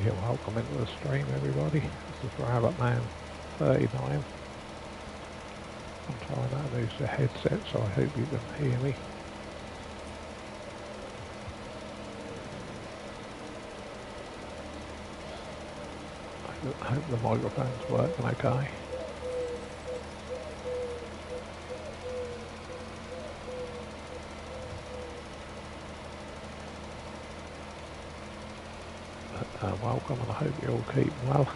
Yeah, welcome into the stream, everybody. This is Rabbit Man 39. I'm trying to use the headset, so I hope you can hear me. I hope the microphone's working okay. Welcome, and I hope you all keep well.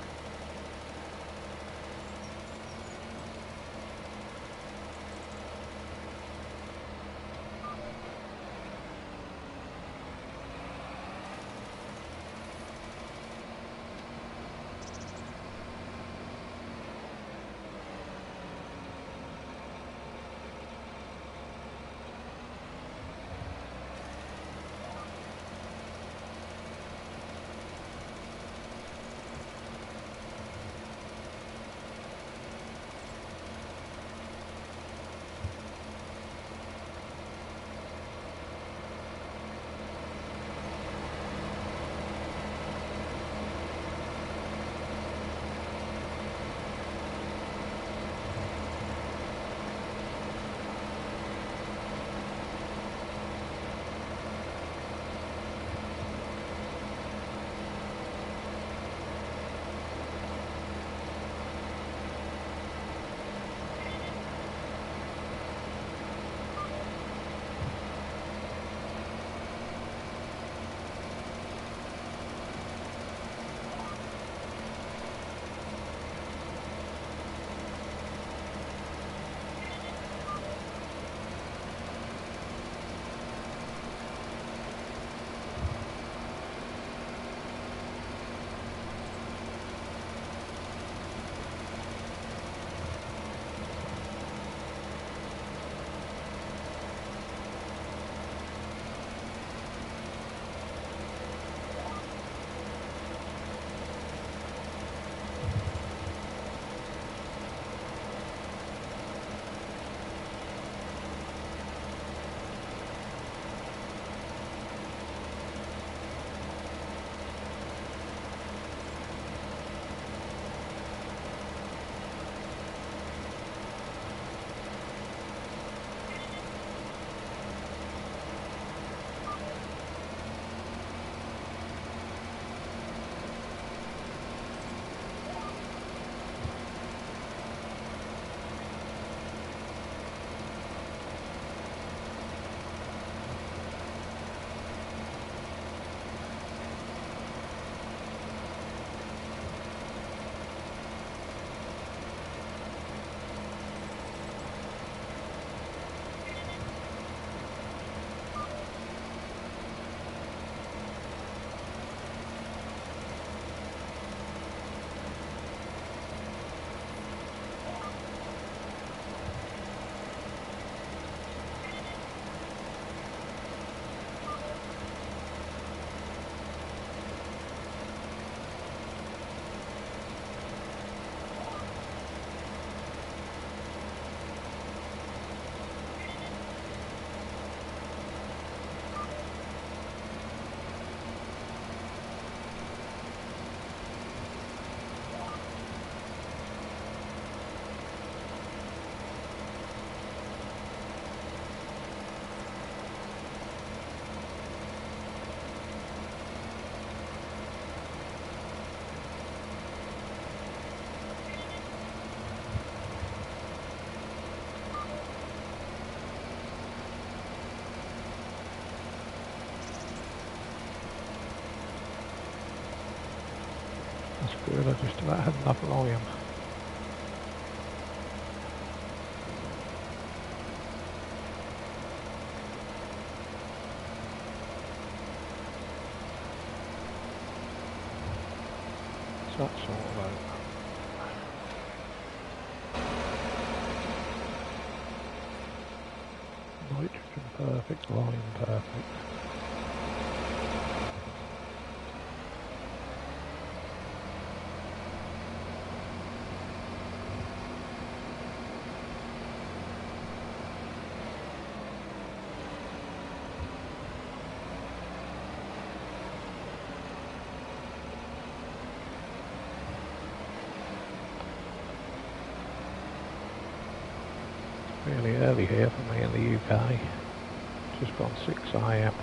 That's good, I just about had enough volume. So that's all right. Nitrogen perfect, volume perfect. Fairly early here for me in the UK. Just gone 6 AM.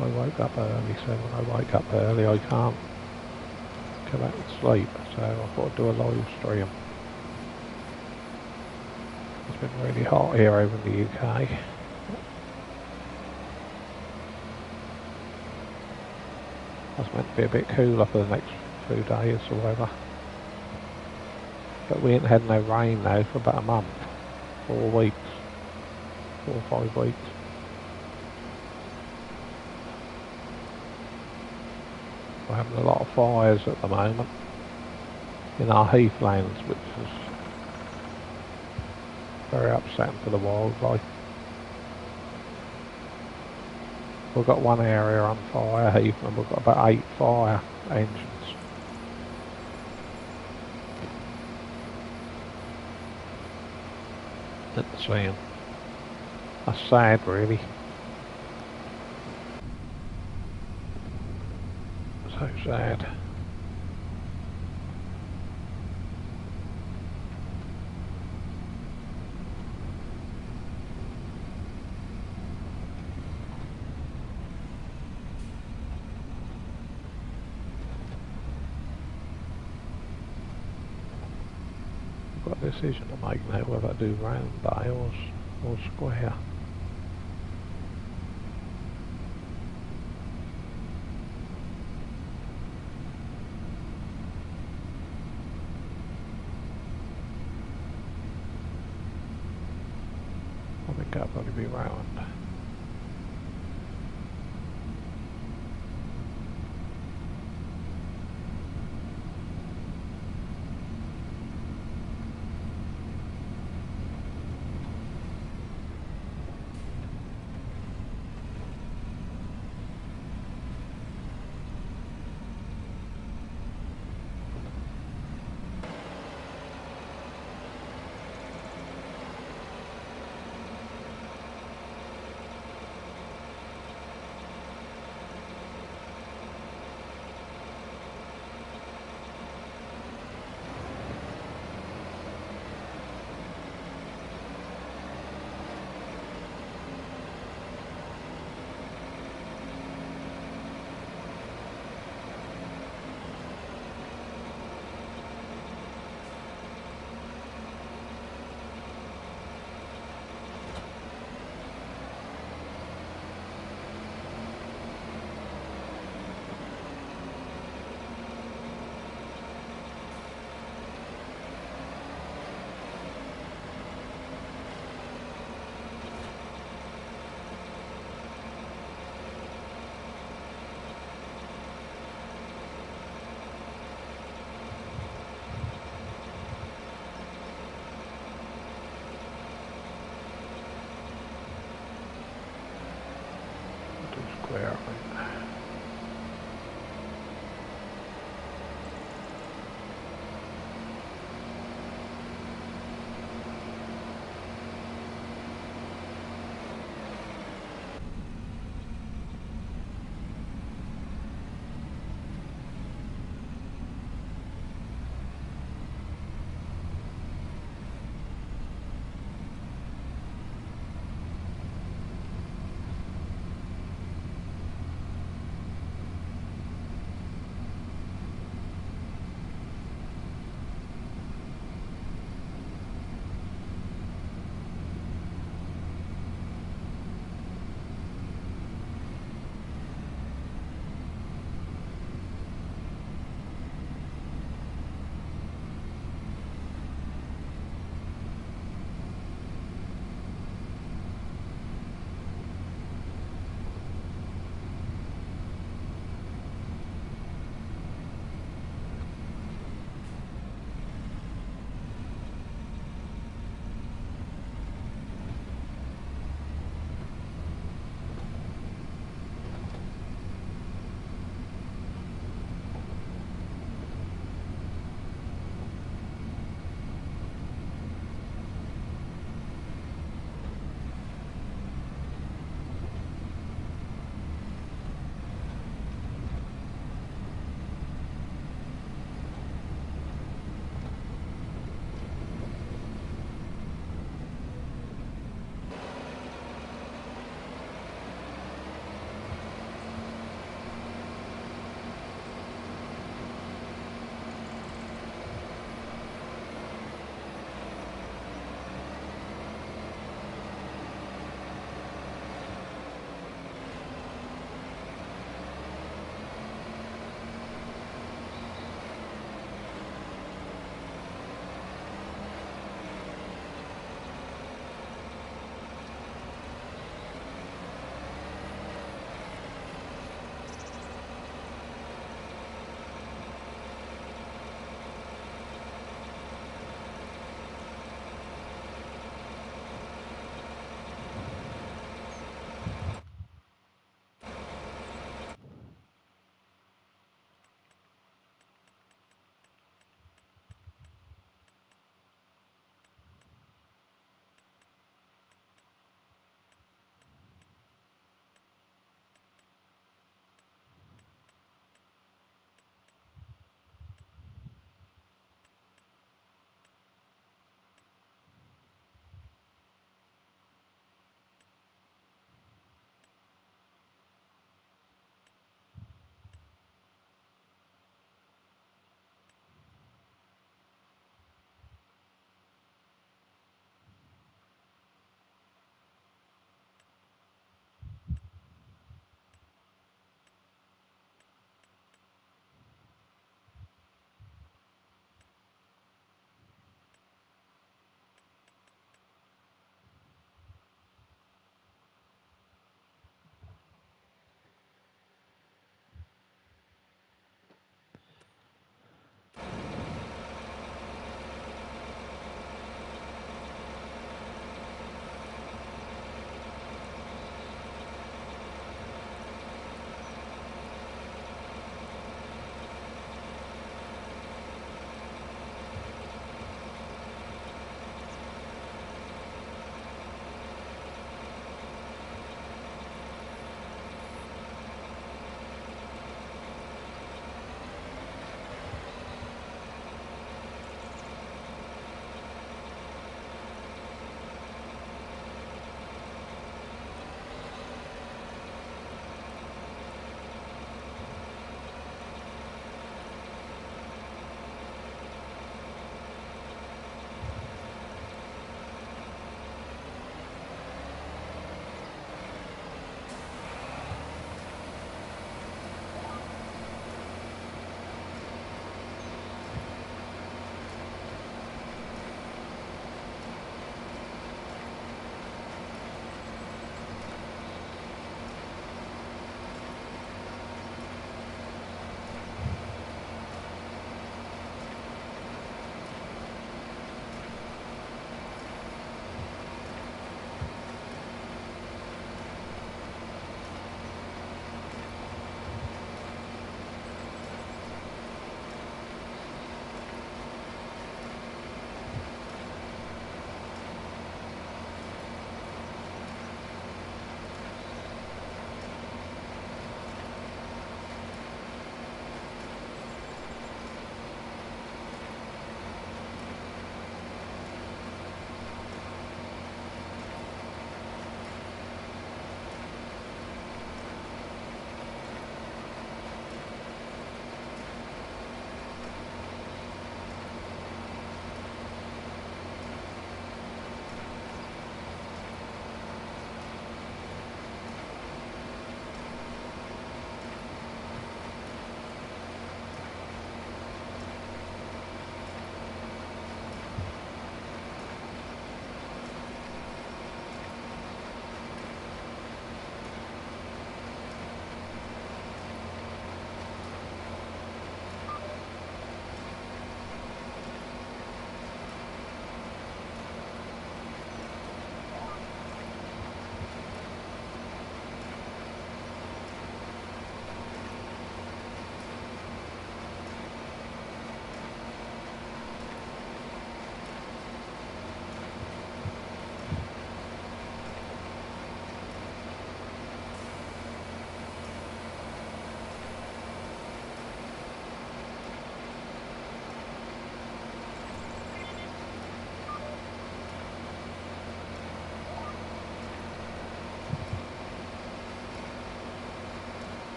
I woke up early, so when I wake up early I can't go back to sleep, so I thought I'd do a live stream. It's been really hot here over in the UK. It's meant to be a bit cooler for the next few days or whatever. But we ain't had no rain now for about a month. 4 weeks. 4 or 5 weeks. We're having a lot of fires at the moment in our heathlands, which is very upsetting for the wildlife. We've got one area on fire, Heath, and we've got about 8 fire engines. At the scene. That's sad, really. So sad. I've got a decision to make now whether I do round bay or square. I think I'll probably be round. Square, I think.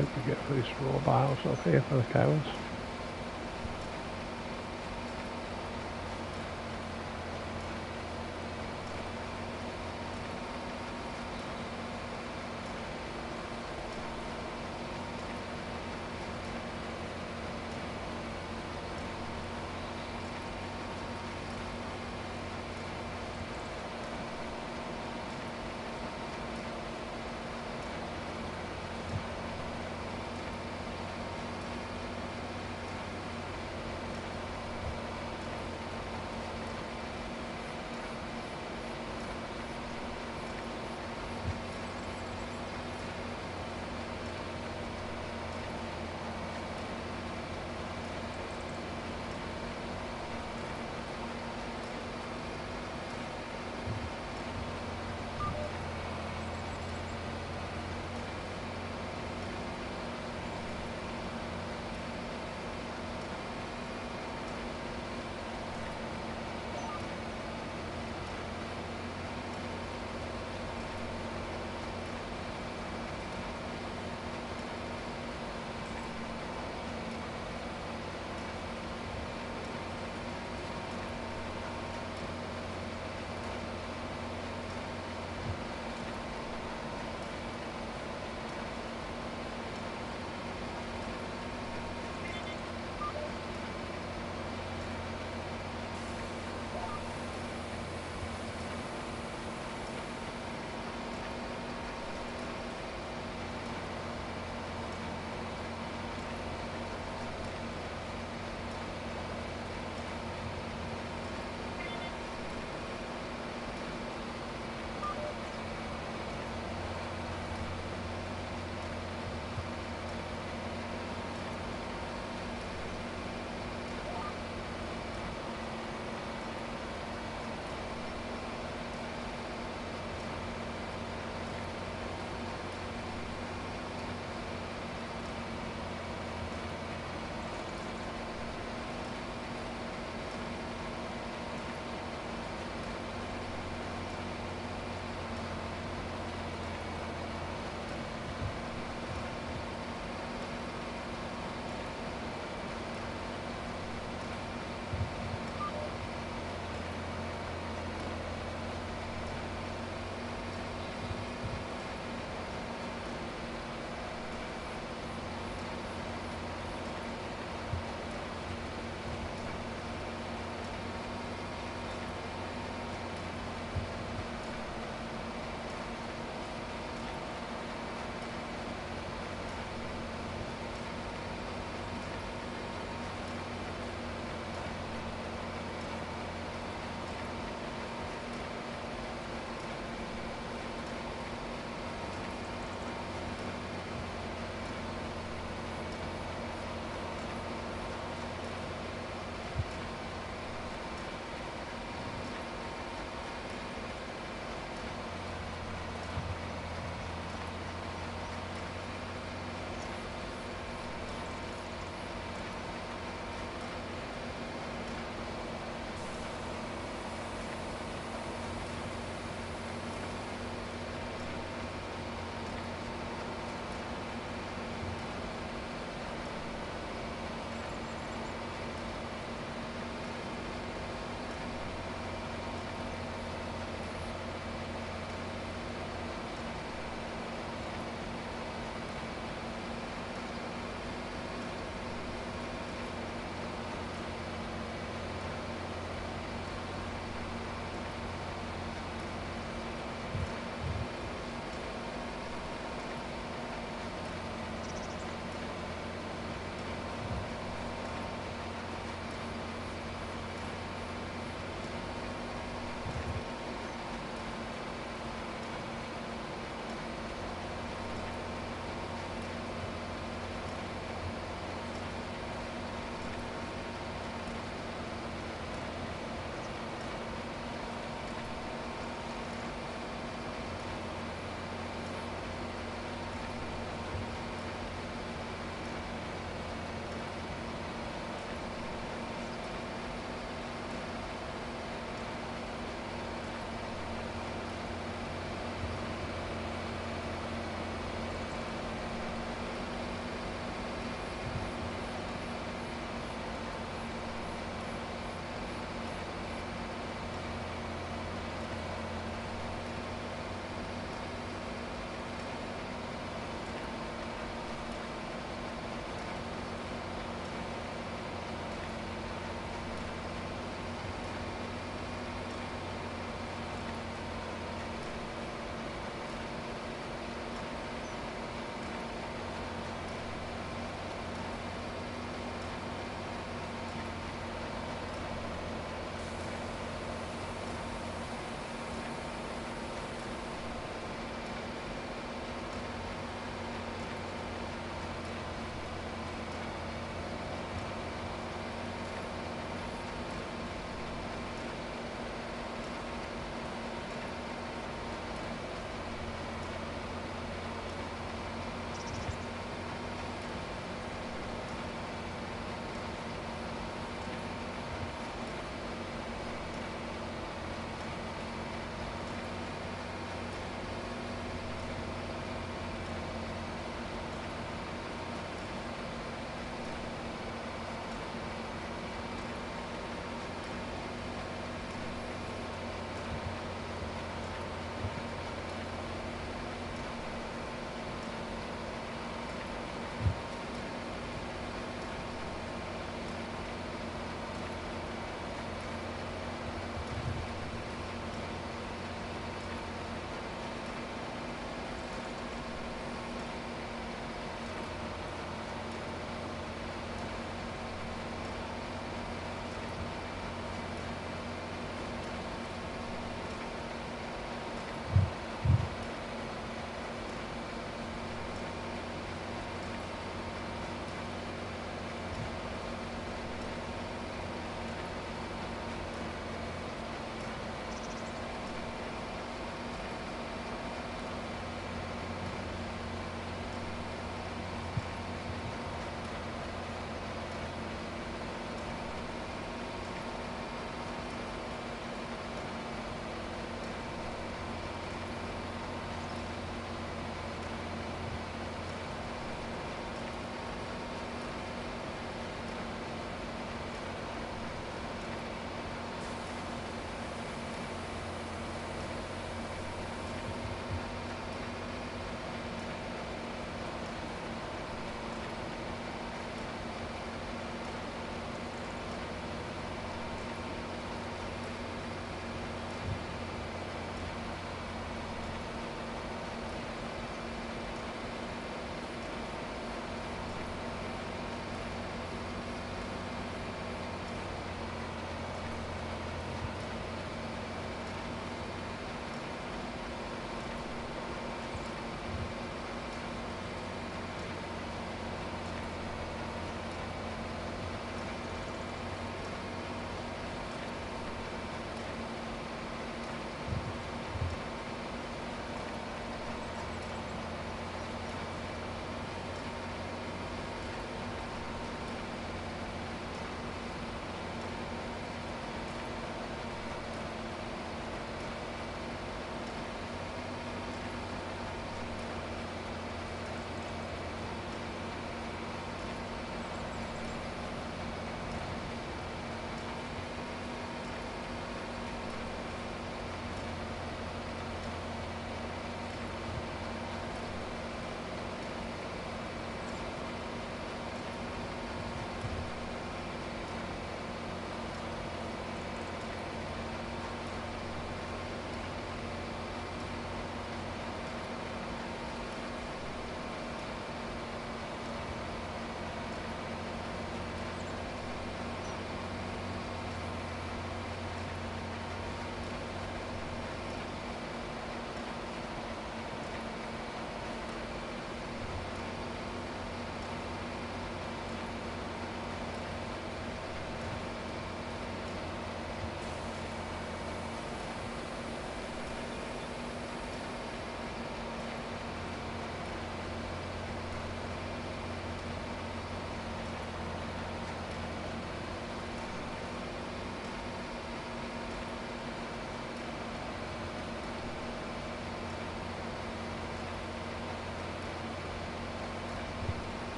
hope we get these straw bales up here for the cows.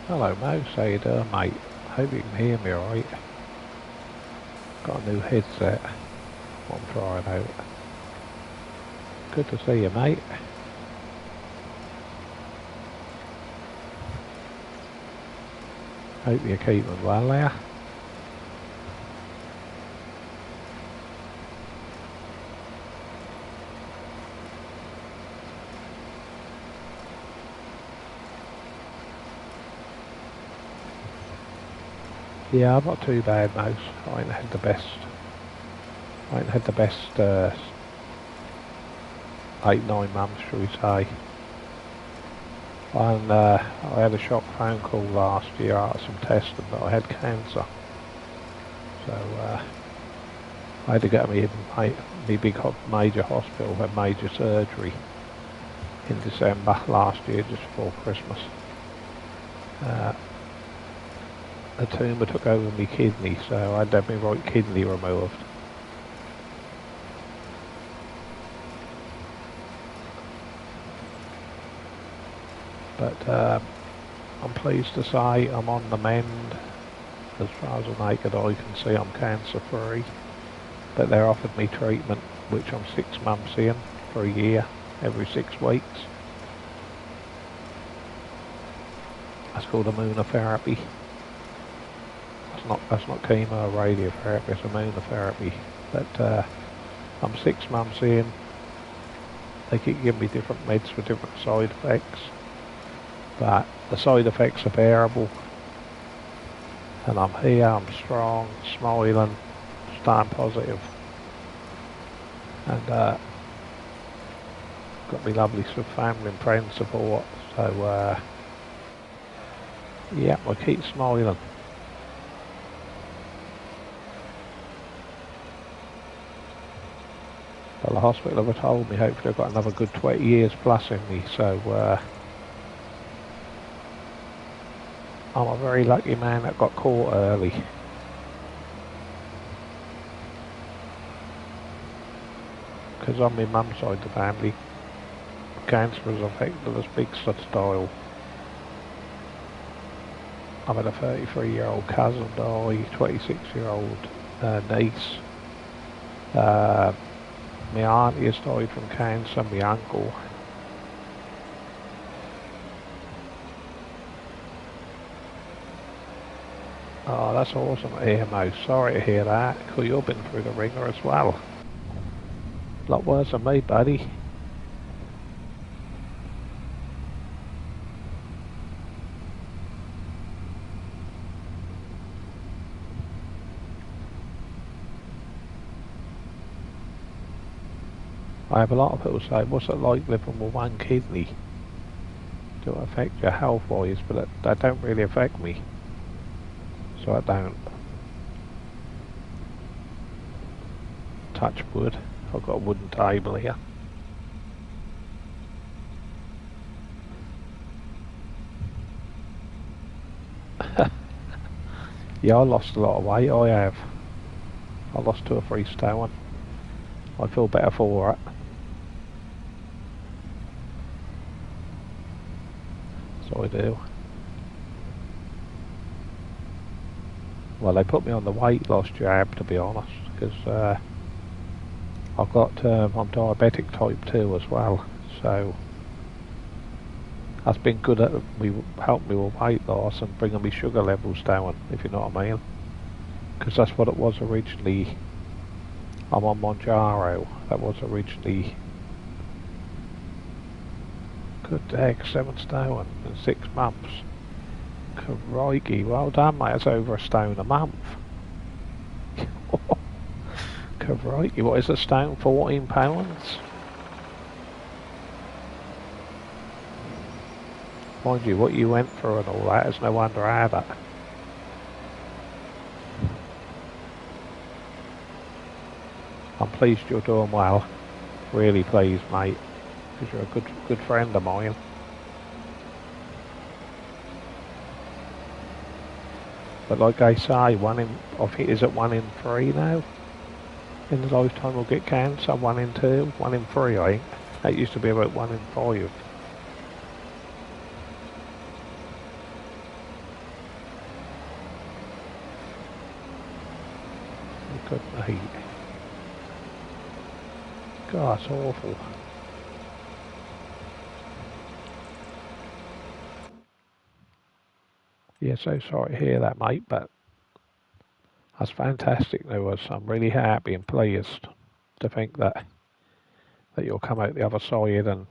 Hello Mo, how you doing mate? Hope you can hear me alright. Got a new headset. I'm trying out. Good to see you mate. Hope you're keeping well there. Yeah, I'm not too bad, Mouse. I ain't had the best. I ain't had the best 8-9 months, shall we say. And I had a shock phone call last year after some testing that I had cancer. So I had to go to my big major hospital, had major surgery in December last year, just before Christmas. A tumour took over my kidney, so I had to have my right kidney removed. But I'm pleased to say I'm on the mend. As far as the naked eye can see, I'm cancer free. But they offered me treatment, which I'm 6 months in, for a year, every 6 weeks. That's called immunotherapy. That's not chemo or radiotherapy, it's immunotherapy. But I'm 6 months in. They keep giving me different meds for different side effects. But the side effects are bearable. And I'm here, I'm strong, smiling, staying positive. And got me lovely sort of family and friend support. So yeah, I keep smiling. But the hospital have told me hopefully I've got another good 20 years plus in me, so I'm a very lucky man that got caught early. Because on my mum's side of the family, cancer has affected us big style. I've had a 33-year-old cousin die, 26-year-old niece. My auntie has died from cancer, my uncle. Oh, that's awesome to hear, Mo. Sorry to hear that, because you've been through the ringer as well. A lot worse than me, buddy. I have a lot of people say, what's it like living with one kidney? Do it affect your health-wise? But that don't really affect me. So I don't. Touch wood. I've got a wooden table here. Yeah, I lost a lot of weight, I have. I lost 2 or 3 stone. I feel better for it. So I do. Well, they put me on the weight loss jab, to be honest, because I've got, I'm diabetic type 2 as well, so that's been good at helping me with weight loss and bringing me sugar levels down, if you know what I mean. Because that's what it was originally. I'm on Monjaro. That was originally, good heck, 7 stone in 6 months. Crikey, well done mate, that's over a stone a month. Crikey, what is a stone? 14 pounds? Mind you, what you went through and all that, is no wonder I had it. I'm pleased you're doing well. Really pleased, mate. Because you're a good friend of mine. But like I say, I think is it 1 in 3 now? In the lifetime will get cancer, 1 in 2, 1 in 3 I think. That used to be about 1 in 5. couldn't eat. God, it's awful. Yeah, so sorry to hear that, mate, but that's fantastic news. I'm really happy and pleased to think that you'll come out the other side and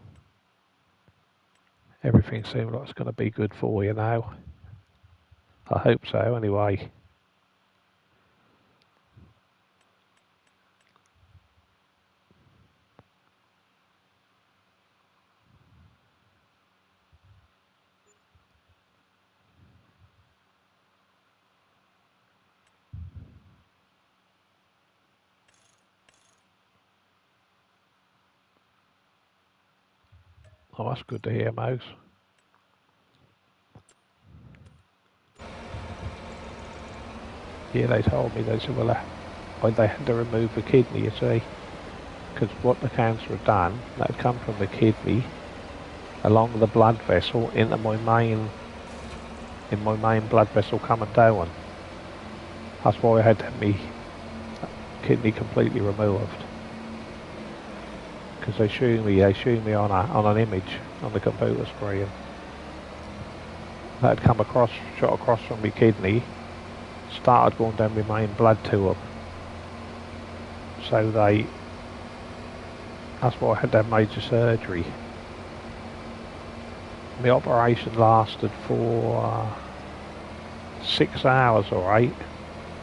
everything seems like it's going to be good for you now. I hope so, anyway. Oh, that's good to hear, Mouse. Yeah, they told me, they said, well, they had to remove the kidney, you see, because what the cancer had done, that had come from the kidney along the blood vessel into my main blood vessel coming down. That's why I had to have my kidney completely removed. Because they showed me on an image on the computer screen. That had come across, shot across from my kidney, started going down my main blood tube. So that's why I had to have major surgery. My operation lasted for 6 hours or 8.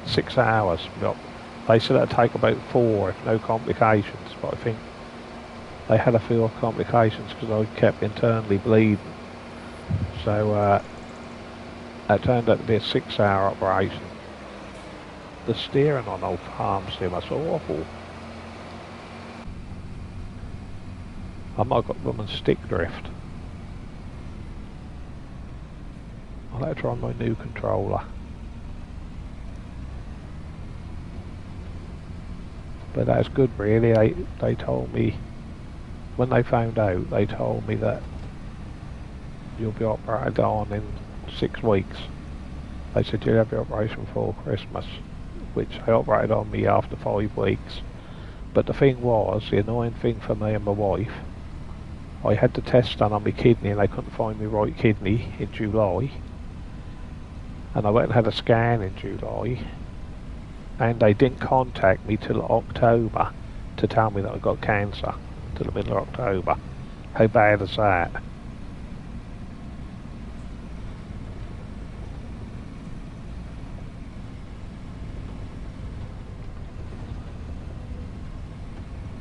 6 hours. They said it'd take about 4 if no complications, but I think they had a few complications because I kept internally bleeding. So it turned out to be a 6-hour operation. The steering on old farm sim was awful. I might have got woman's stick drift. I'll have to try my new controller. But that's good really. They told me, when they found out, they told me that you'll be operated on in 6 weeks. They said you'll have your operation before Christmas, which they operated on me after 5 weeks. But the thing was, the annoying thing for me and my wife, I had the test done on my kidney and they couldn't find my right kidney in July. And I went and had a scan in July, and they didn't contact me till October to tell me that I got cancer, till the middle of October. How bad is that?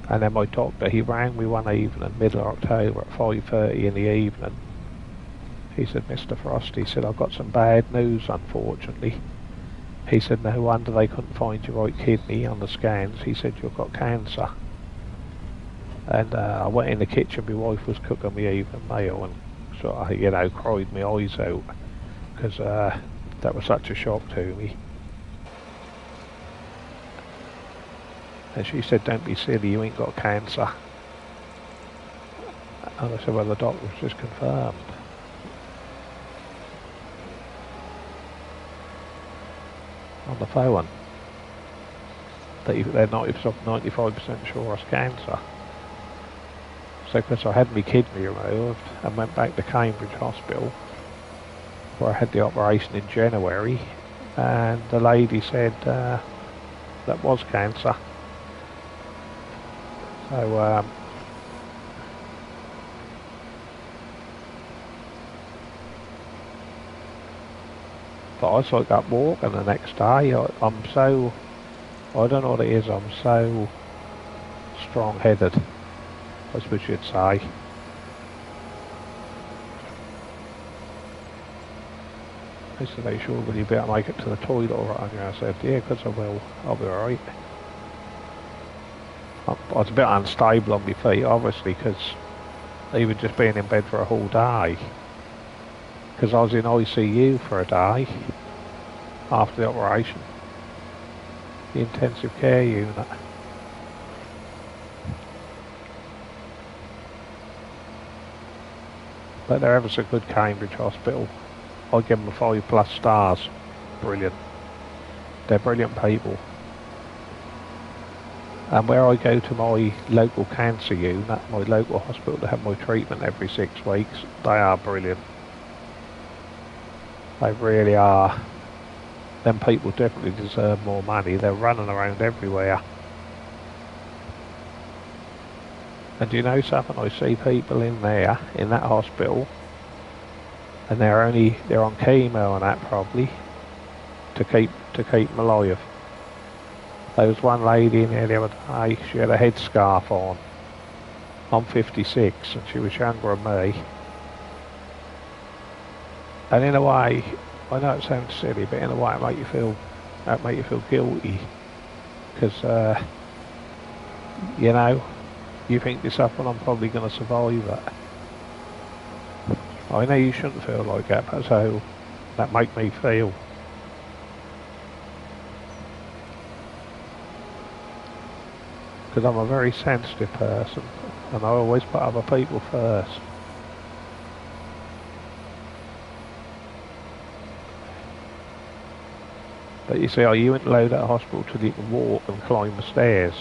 And then my doctor, he rang me one evening, middle of October at 5:30 in the evening. He said, Mr. Frost, he said, I've got some bad news, unfortunately. He said, no wonder they couldn't find your right kidney on the scans. He said, you've got cancer. And I went in the kitchen, my wife was cooking me evening meal and sort of, cried my eyes out because that was such a shock to me. And she said, don't be silly, you ain't got cancer. And I said, well, the doctor's just confirmed. On the phone that they're 95% sure it's cancer. So because I had my kidney removed and went back to Cambridge Hospital where I had the operation in January, and the lady said that was cancer. So but I sort of got walking the next day. I don't know what it is, I'm so strong-headed, I suppose you'd say. They said, are you sure will you be able to make it to the toilet alright? And I said, yeah, because I will, I'll be alright. I was a bit unstable on my feet, obviously, because even just being in bed for a whole day. Because I was in ICU for a day after the operation, the intensive care unit. But they're ever so good, Cambridge Hospital. I give them 5+ stars. Brilliant. They're brilliant people. And where I go to my local cancer unit, my local hospital to have my treatment every 6 weeks, they are brilliant. They really are. Them people definitely deserve more money. They're running around everywhere. And do you know something? I see people in there, in that hospital, and they're on chemo and that probably to keep them alive. There was one lady in there the other day, she had a headscarf on. I'm 56 and she was younger than me. And in a way, I know it sounds silly, but in a way it make you feel guilty. Because, you know, you think to yourself, well, I'm probably going to survive it. I know you shouldn't feel like that, but that's how that make me feel. Because I'm a very sensitive person, and I always put other people first. But you see, you wouldn't load at a hospital till you can walk and climb the stairs.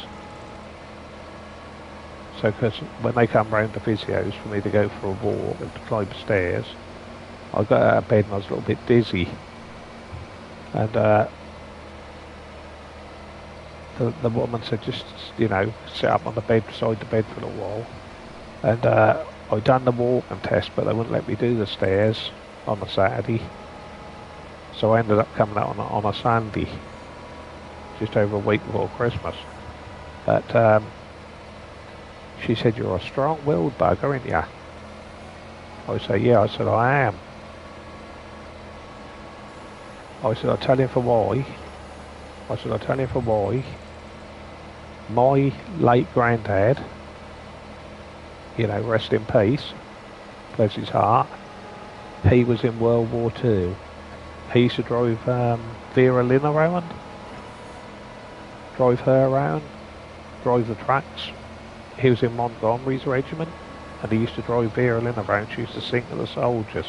So, because when they come round the physios for me to go for a walk and to climb the stairs, I got out of bed and I was a little bit dizzy. And the woman said, just, you know, sit up on the bed, beside the bed for a little while. And I done the walking test, but they wouldn't let me do the stairs on a Saturday. So I ended up coming out on a Sunday, just over a week before Christmas. But she said, you're a strong-willed bugger, aren't you? I said, yeah. I said, I am. I said, I'll tell you for why. I said, I'll tell you for why. My late granddad, you know, rest in peace, bless his heart, he was in World War II. He used to drive Vera Lynn around, drive her around, drive the trucks. He was in Montgomery's regiment, and he used to drive Vera Lynn around. She used to sing to the soldiers.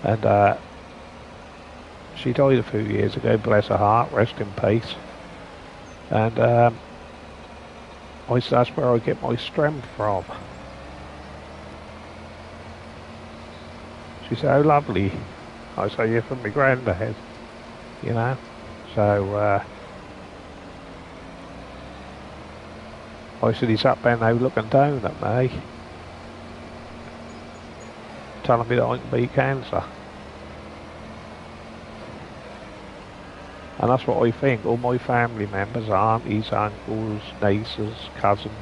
And she died a few years ago, bless her heart, rest in peace. And I said, that's where I get my strength from. She said, oh, lovely. I said, you're from my granddad, you know. So I said, he's up there now looking down at me, telling me that I can beat cancer. And that's what I think. All my family members, aunties, uncles, nieces, cousins,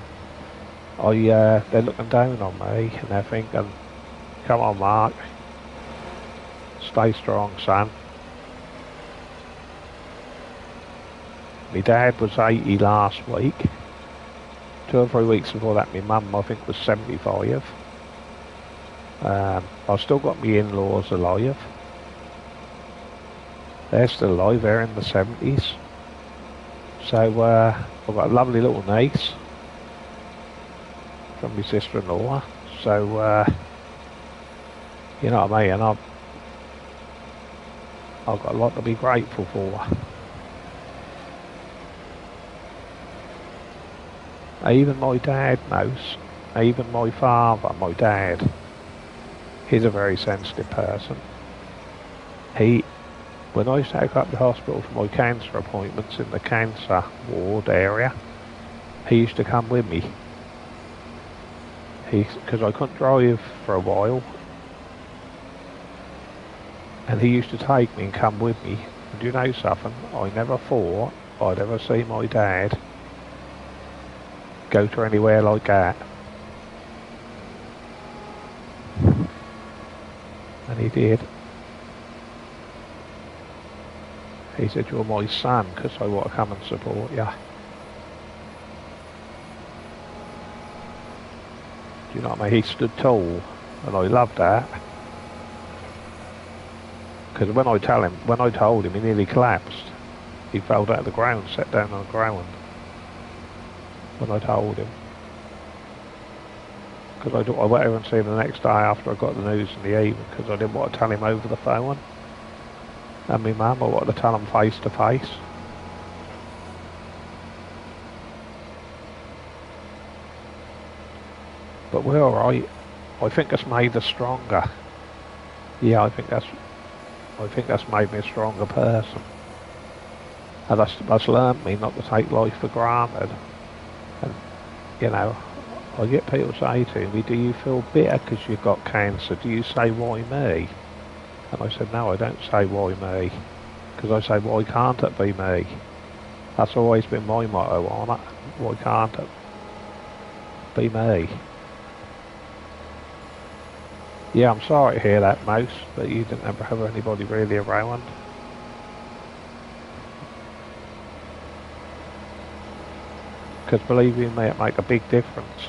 they're looking down on me and they're thinking, come on, Mark, stay strong, son. My dad was 80 last week. 2 or 3 weeks before that, my mum, I think, was 75. I've still got my in-laws alive. They're still alive, they're in the 70s. So I've got a lovely little niece from my sister-in-law. So, you know what I mean, and I've got a lot to be grateful for. Even my dad knows, even my father, my dad, he's a very sensitive person. When I used to go up to the hospital for my cancer appointments in the cancer ward area, he used to come with me. Because I couldn't drive for a while, and he used to take me and come with me. And you know something? I never thought I'd ever see my dad go to anywhere like that. And he did. He said, you're my son, because I want to come and support you. Do you know what I mean? He stood tall, and I loved that. Because when I told him, he nearly collapsed. He fell down to the ground, sat down on the ground. When I told him. Because I went over and see him the next day after I got the news in the evening, because I didn't want to tell him over the phone. And my mum, I wanted to tell him face to face. But we're alright. I think it's made us stronger. Yeah, I think that's made me a stronger person. And that's learned me not to take life for granted. And, you know, I get people say to me, do you feel bitter because you've got cancer? Do you say, why me? And I said, no, I don't say, why me? Because I say, why can't it be me? That's always been my motto on it. Why can't it be me? Yeah, I'm sorry to hear that, Mouse, that you didn't ever have anybody really around. Because believe you me, it make a big difference.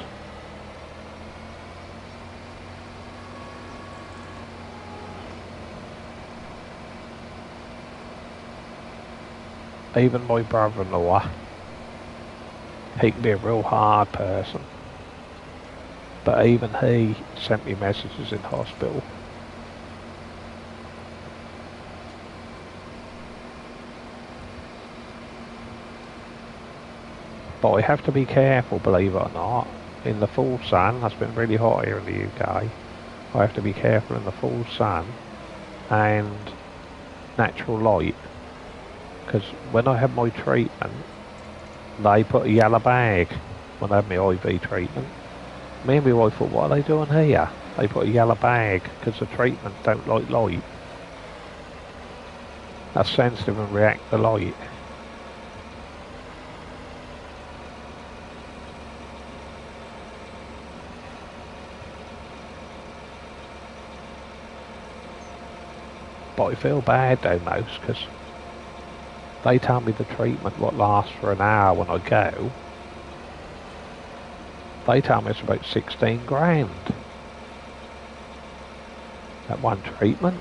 Even my brother-in-law, he can be a real hard person. But even he sent me messages in hospital. But I have to be careful, believe it or not. In the full sun, that's been really hot here in the UK. I have to be careful in the full sun and natural light. Because when I had my treatment, they put a yellow bag when I had my IV treatment. Me and my wife thought, what are they doing here? They put a yellow bag because the treatment don't like light. That's sensitive and react to light. But I feel bad though, most, because they tell me the treatment what lasts for an hour when I go. They tell me it's about 16 grand. That one treatment.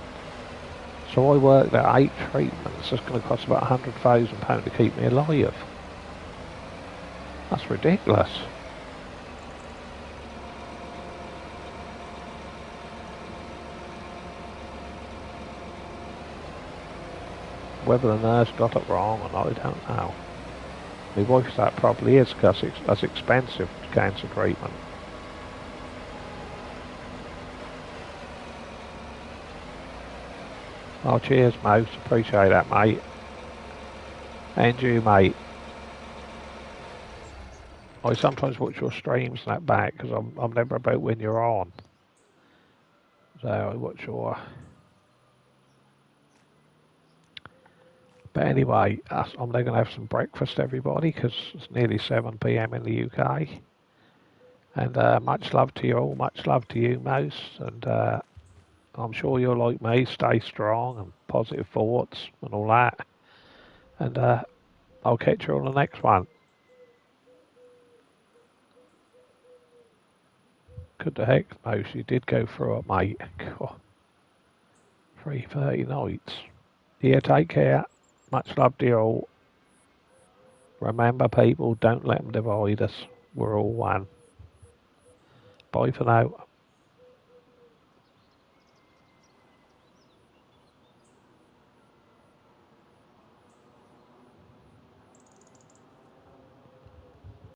So I worked at 8 treatments. It's going to cost about £100,000 to keep me alive. That's ridiculous. Whether the nurse got it wrong or not, I don't know. My wife said that probably is because that's expensive cancer treatment. Oh, cheers, Mouse. Appreciate that, mate. And you, mate. I sometimes watch your streams and that back because I'm never about when you're on. So I watch your... But anyway, I'm now going to have some breakfast, everybody, because it's nearly 7 p.m. in the UK. And much love to you all. Much love to you, Mouse. And I'm sure you're like me. Stay strong and positive thoughts and all that. And I'll catch you on the next one. Good the heck, Mouse. You did go through it, mate. God. 3:30 nights. Yeah, take care. Much love to you all. Remember, people, don't let them divide us. We're all one. Bye for now.